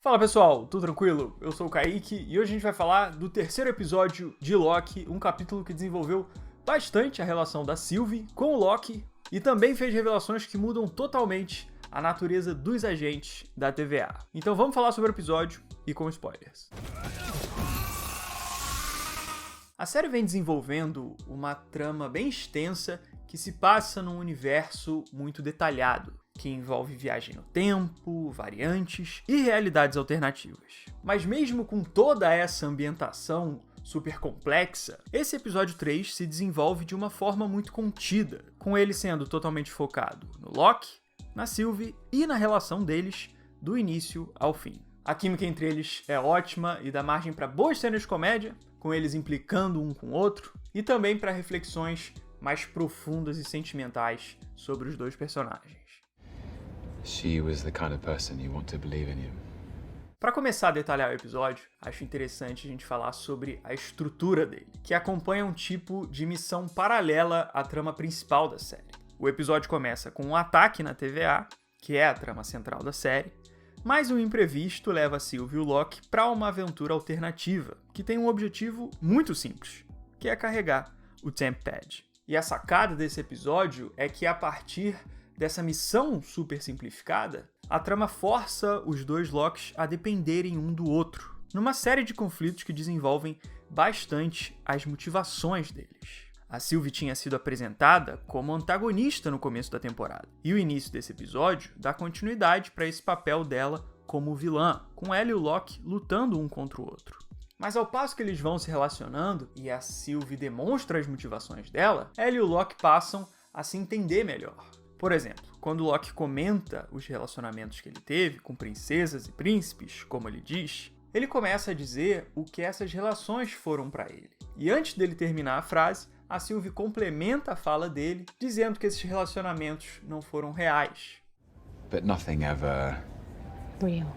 Fala pessoal, tudo tranquilo? Eu sou o Kaique e hoje a gente vai falar do terceiro episódio de Loki, um capítulo que desenvolveu bastante a relação da Sylvie com o Loki e também fez revelações que mudam totalmente a natureza dos agentes da TVA. Então vamos falar sobre o episódio e com spoilers. A série vem desenvolvendo uma trama bem extensa que se passa num universo muito detalhado, que envolve viagem no tempo, variantes e realidades alternativas. Mas mesmo com toda essa ambientação super complexa, esse episódio 3 se desenvolve de uma forma muito contida, com ele sendo totalmente focado no Loki, na Sylvie e na relação deles do início ao fim. A química entre eles é ótima e dá margem para boas cenas de comédia, com eles implicando um com o outro, e também para reflexões mais profundas e sentimentais sobre os dois personagens. She was the kind of person you want to believe in you. Para começar a detalhar o episódio, acho interessante a gente falar sobre a estrutura dele, que acompanha um tipo de missão paralela à trama principal da série. O episódio começa com um ataque na TVA, que é a trama central da série, mas um imprevisto leva a Sylvie e o Loki para uma aventura alternativa, que tem um objetivo muito simples, que é carregar o Tempad. E a sacada desse episódio é que a partir dessa missão super simplificada, a trama força os dois Lokis a dependerem um do outro, numa série de conflitos que desenvolvem bastante as motivações deles. A Sylvie tinha sido apresentada como antagonista no começo da temporada, e o início desse episódio dá continuidade para esse papel dela como vilã, com ela e o Loki lutando um contra o outro. Mas ao passo que eles vão se relacionando e a Sylvie demonstra as motivações dela, ela e o Loki passam a se entender melhor. Por exemplo, quando Loki comenta os relacionamentos que ele teve com princesas e príncipes, como ele diz, ele começa a dizer o que essas relações foram para ele. E antes dele terminar a frase, a Sylvie complementa a fala dele, dizendo que esses relacionamentos não foram reais. But nothing ever... Real.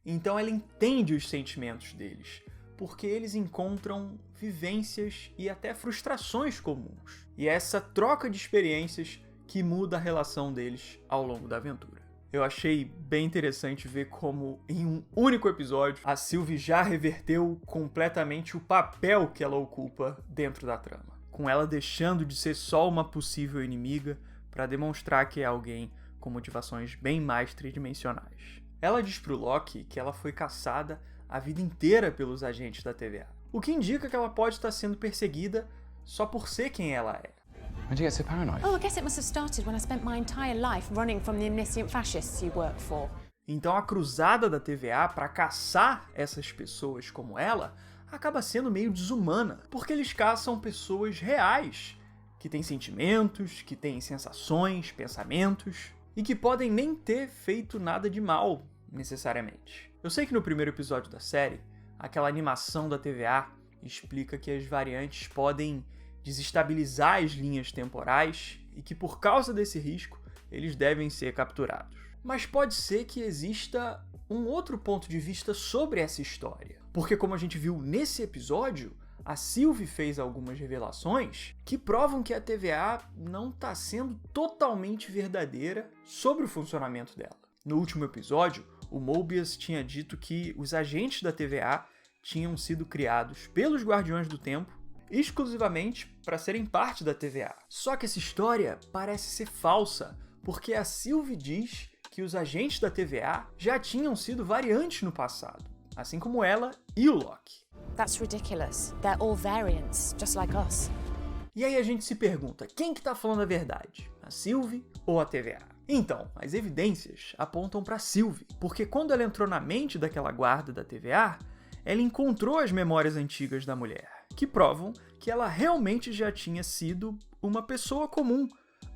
Então ela entende os sentimentos deles, porque eles encontram vivências e até frustrações comuns. E é essa troca de experiências que muda a relação deles ao longo da aventura. Eu achei bem interessante ver como, em um único episódio, a Sylvie já reverteu completamente o papel que ela ocupa dentro da trama, com ela deixando de ser só uma possível inimiga para demonstrar que é alguém com motivações bem mais tridimensionais. Ela diz pro Loki que ela foi caçada a vida inteira pelos agentes da TVA, o que indica que ela pode estar sendo perseguida só por ser quem ela é. Why'd you get so paranoid? Oh, I guess it must have started when I spent my entire life running from the omniscient fascists you work for. Então a cruzada da TVA para caçar essas pessoas como ela acaba sendo meio desumana, porque eles caçam pessoas reais, que têm sentimentos, que têm sensações, pensamentos, e que podem nem ter feito nada de mal, necessariamente. Eu sei que no primeiro episódio da série, aquela animação da TVA explica que as variantes podem desestabilizar as linhas temporais e que por causa desse risco eles devem ser capturados. Mas pode ser que exista um outro ponto de vista sobre essa história, porque como a gente viu nesse episódio, a Sylvie fez algumas revelações que provam que a TVA não está sendo totalmente verdadeira sobre o funcionamento dela. No último episódio, o Mobius tinha dito que os agentes da TVA tinham sido criados pelos Guardiões do Tempo exclusivamente para serem parte da TVA. Só que essa história parece ser falsa, porque a Sylvie diz que os agentes da TVA já tinham sido variantes no passado, assim como ela e o Loki. That's ridiculous. They're all variants, just like us. E aí a gente se pergunta, quem que tá falando a verdade? A Sylvie ou a TVA? Então, as evidências apontam para Sylvie, porque quando ela entrou na mente daquela guarda da TVA, ela encontrou as memórias antigas da mulher, que provam que ela realmente já tinha sido uma pessoa comum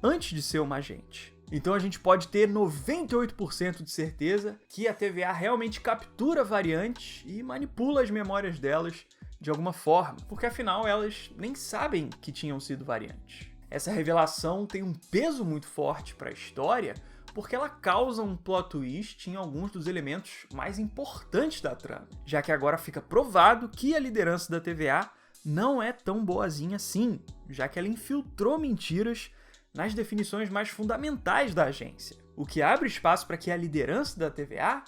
antes de ser uma agente. Então a gente pode ter 98% de certeza que a TVA realmente captura variantes e manipula as memórias delas de alguma forma, porque afinal elas nem sabem que tinham sido variantes. Essa revelação tem um peso muito forte para a história, porque ela causa um plot twist em alguns dos elementos mais importantes da trama, já que agora fica provado que a liderança da TVA não é tão boazinha assim, já que ela infiltrou mentiras nas definições mais fundamentais da agência, o que abre espaço para que a liderança da TVA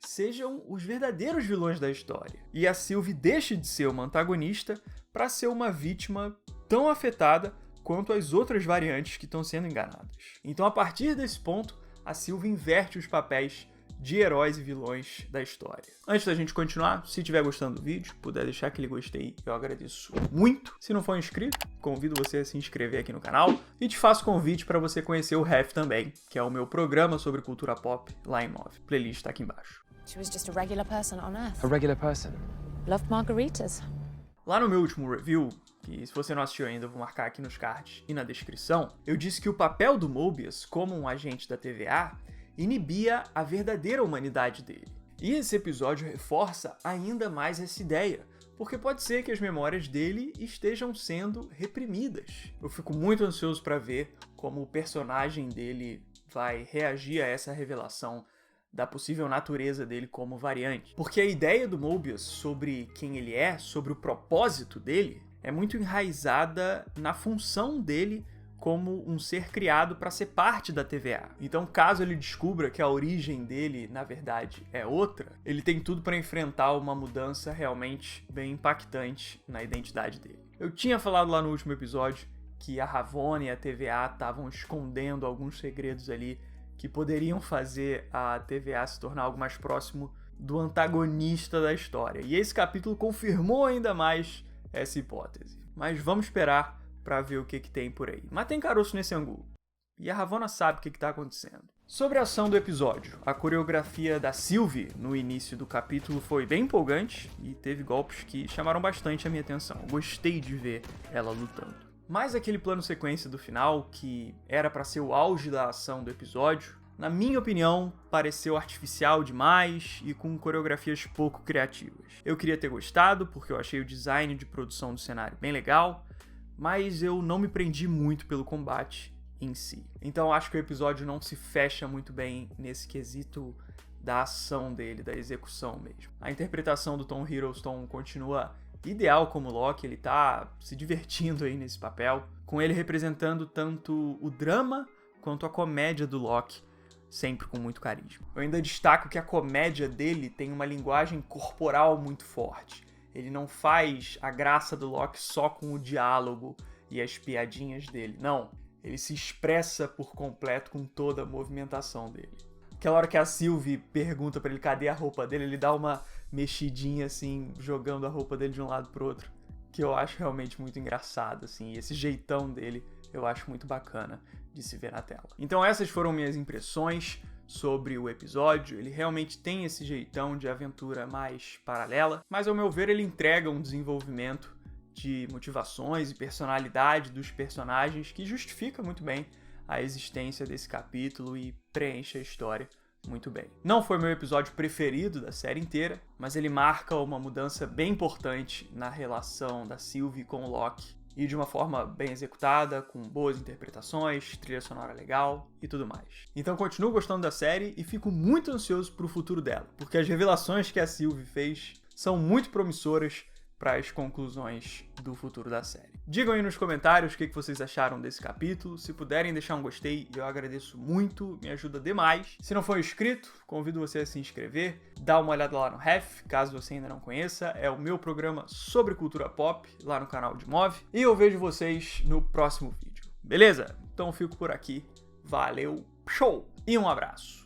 sejam os verdadeiros vilões da história. E a Sylvie deixe de ser uma antagonista para ser uma vítima tão afetada quanto as outras variantes que estão sendo enganadas. Então, a partir desse ponto, a Sylvie inverte os papéis de heróis e vilões da história. Antes da gente continuar, se estiver gostando do vídeo, puder deixar aquele gostei, eu agradeço muito. Se não for inscrito, convido você a se inscrever aqui no canal e te faço convite para você conhecer o Ref também, que é o meu programa sobre cultura pop lá em Move. Playlist tá aqui embaixo. She was just a regular person on Earth. A regular person? Loved margaritas. Lá no meu último review, que se você não assistiu ainda eu vou marcar aqui nos cards e na descrição, eu disse que o papel do Mobius como um agente da TVA inibia a verdadeira humanidade dele. E esse episódio reforça ainda mais essa ideia, porque pode ser que as memórias dele estejam sendo reprimidas. Eu fico muito ansioso para ver como o personagem dele vai reagir a essa revelação da possível natureza dele como variante. Porque a ideia do Mobius sobre quem ele é, sobre o propósito dele, é muito enraizada na função dele como um ser criado para ser parte da TVA. Então, caso ele descubra que a origem dele, na verdade, é outra, ele tem tudo para enfrentar uma mudança realmente bem impactante na identidade dele. Eu tinha falado lá no último episódio que a Ravonna e a TVA estavam escondendo alguns segredos ali que poderiam fazer a TVA se tornar algo mais próximo do antagonista da história. E esse capítulo confirmou ainda mais essa hipótese. Mas vamos esperar para ver o que tem por aí. Mas tem caroço nesse angu. E a Ravonna sabe o que tá acontecendo. Sobre a ação do episódio, a coreografia da Sylvie no início do capítulo foi bem empolgante e teve golpes que chamaram bastante a minha atenção. Gostei de ver ela lutando. Mas aquele plano sequência do final, que era para ser o auge da ação do episódio, na minha opinião, pareceu artificial demais e com coreografias pouco criativas. Eu queria ter gostado, porque eu achei o design de produção do cenário bem legal, mas eu não me prendi muito pelo combate em si. Então acho que o episódio não se fecha muito bem nesse quesito da ação dele, da execução mesmo. A interpretação do Tom Hiddleston continua ideal como Loki, ele tá se divertindo aí nesse papel, com ele representando tanto o drama quanto a comédia do Loki, sempre com muito carisma. Eu ainda destaco que a comédia dele tem uma linguagem corporal muito forte. Ele não faz a graça do Loki só com o diálogo e as piadinhas dele. Não, ele se expressa por completo com toda a movimentação dele. Aquela hora que a Sylvie pergunta pra ele cadê a roupa dele, ele dá uma mexidinha assim, jogando a roupa dele de um lado pro outro, que eu acho realmente muito engraçado, assim. E esse jeitão dele eu acho muito bacana de se ver na tela. Então essas foram minhas impressões sobre o episódio. Ele realmente tem esse jeitão de aventura mais paralela, mas ao meu ver ele entrega um desenvolvimento de motivações e personalidade dos personagens que justifica muito bem a existência desse capítulo e preenche a história muito bem. Não foi meu episódio preferido da série inteira, mas ele marca uma mudança bem importante na relação da Sylvie com o Loki, e de uma forma bem executada, com boas interpretações, trilha sonora legal e tudo mais. Então continuo gostando da série e fico muito ansioso pro futuro dela, porque as revelações que a Sylvie fez são muito promissoras para as conclusões do futuro da série. Digam aí nos comentários o que vocês acharam desse capítulo. Se puderem deixar um gostei, eu agradeço muito, me ajuda demais. Se não for inscrito, convido você a se inscrever, dá uma olhada lá no Ref, caso você ainda não conheça. É o meu programa sobre cultura pop, lá no canal de Move. E eu vejo vocês no próximo vídeo. Beleza? Então eu fico por aqui. Valeu, show! E um abraço!